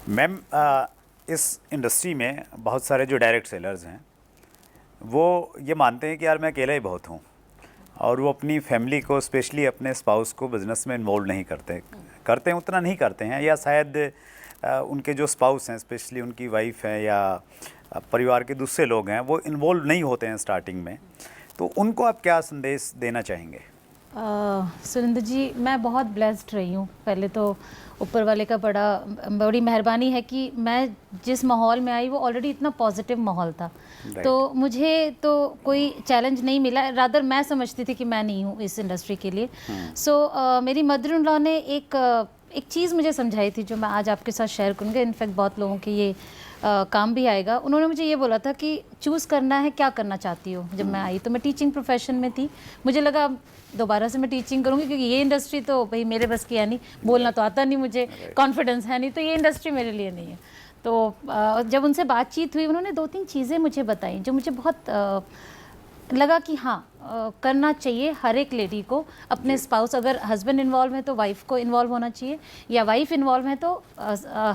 Ma'am, इस industry में बहुत सारे जो डायरेक्ट सेलर्स हैं वो ये मानते हैं कि यार मैं अकेला ही बहुत हूँ, और वो अपनी फैमिली को, स्पेशली अपने स्पाउस को बिज़नेस में इन्वॉल्व नहीं करते हैं, उतना नहीं करते हैं, या शायद उनके जो स्पाउस हैं, स्पेशली उनकी वाइफ है या परिवार के दूसरे लोग हैं, वो इन्वॉल्व नहीं होते हैं स्टार्टिंग में। तो उनको आप क्या संदेश देना चाहेंगे? सुरेंद्र जी, मैं बहुत ब्लेस्ड रही हूँ। पहले तो ऊपर वाले का बड़ी मेहरबानी है कि मैं जिस माहौल में आई वो ऑलरेडी इतना पॉजिटिव माहौल था। तो मुझे तो कोई चैलेंज नहीं मिला, रादर मैं समझती थी कि मैं नहीं हूँ इस इंडस्ट्री के लिए। मेरी मदर इन लॉ ने एक चीज़ मुझे समझाई थी जो मैं आज आपके साथ शेयर करूँगी। इनफैक्ट बहुत लोगों के ये काम भी आएगा। उन्होंने मुझे ये बोला था कि चूज़ करना है क्या करना चाहती हो। जब मैं आई तो मैं टीचिंग प्रोफेशन में थी, मुझे लगा दोबारा से मैं टीचिंग करूँगी क्योंकि ये इंडस्ट्री तो भाई मेरे बस की है नहीं, बोलना तो आता नहीं मुझे, कॉन्फिडेंस है नहीं, तो ये इंडस्ट्री मेरे लिए नहीं है। तो जब उनसे बातचीत हुई, उन्होंने 2-3 चीज़ें मुझे बताई जो मुझे बहुत लगा कि हाँ करना चाहिए हर एक लेडी को। अपने स्पाउस, अगर हस्बैंड इन्वॉल्व है तो वाइफ को इन्वॉल्व होना चाहिए, या वाइफ इन्वॉल्व है तो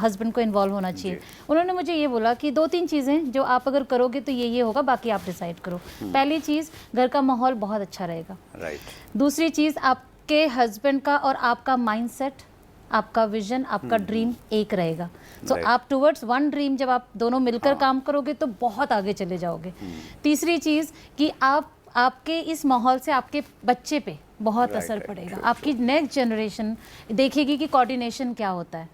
हस्बैंड को इन्वॉल्व होना चाहिए। उन्होंने मुझे ये बोला कि 2-3 चीज़ें जो आप अगर करोगे तो ये होगा, बाकी आप डिसाइड करो। पहली चीज़, घर का माहौल बहुत अच्छा रहेगा। दूसरी चीज़, आपके हस्बैंड का और आपका माइंडसेट, आपका विजन, आपका ड्रीम एक रहेगा। सो आप टुवर्ड्स वन ड्रीम जब आप दोनों मिलकर काम करोगे तो बहुत आगे चले जाओगे। तीसरी चीज़ कि आपके इस माहौल से आपके बच्चे पे बहुत असर पड़ेगा। आपकी नेक्स्ट जनरेशन देखेगी कि कोऑर्डिनेशन क्या होता है,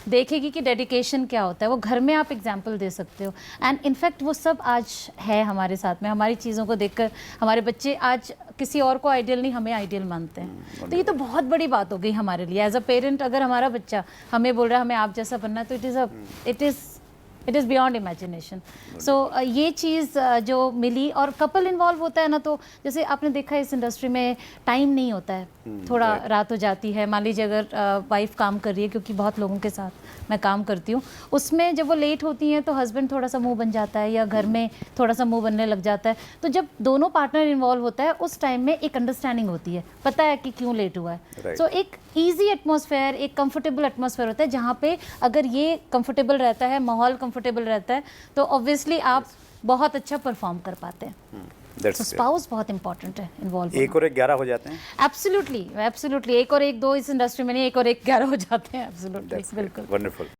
देखेगी कि डेडिकेशन क्या होता है। वो घर में आप एग्जाम्पल दे सकते हो। एंड इनफैक्ट वो सब आज है हमारे साथ में। हमारी चीज़ों को देखकर हमारे बच्चे आज किसी और को आइडियल नहीं, हमें आइडियल मानते हैं। तो ये तो बहुत बड़ी बात हो गई हमारे लिए एज अ पेरेंट। अगर हमारा बच्चा हमें बोल रहा है हमें आप जैसा बनना है, तो इट इज़ बियॉन्ड इमेजिनेशन। सो ये चीज़ जो मिली, और कपल इन्वॉल्व होता है ना, तो जैसे आपने देखा है इस इंडस्ट्री में टाइम नहीं होता है, थोड़ा रात हो जाती है। मान लीजिए अगर वाइफ काम कर रही है, क्योंकि बहुत लोगों के साथ मैं काम करती हूँ, उसमें जब वो लेट होती हैं तो हस्बैंड थोड़ा सा मुंह बन जाता है या घर में थोड़ा सा मुंह बनने लग जाता है। तो जब दोनों पार्टनर इन्वॉल्व होता है उस टाइम में एक अंडरस्टैंडिंग होती है, पता है कि क्यों लेट हुआ है। सो एक ईजी एटमॉस्फेयर, एक कंफर्टेबल एटमॉस्फेयर होता है, जहाँ पे अगर ये कंफर्टेबल रहता है, माहौल कंफर्टेबल रहता है, तो ऑब्वियसली आप बहुत अच्छा परफॉर्म कर पाते हैं। तो स्पाउस बहुत इंपॉर्टेंट है इन्वॉल्व। 1 और 1 11 हो जाते हैं। एब्सोल्युटली 1 और 1 2 इस इंडस्ट्री में नहीं, 1 और 1 11 हो जाते हैं। एब्सोल्युटली, बिल्कुल। वंडरफुल।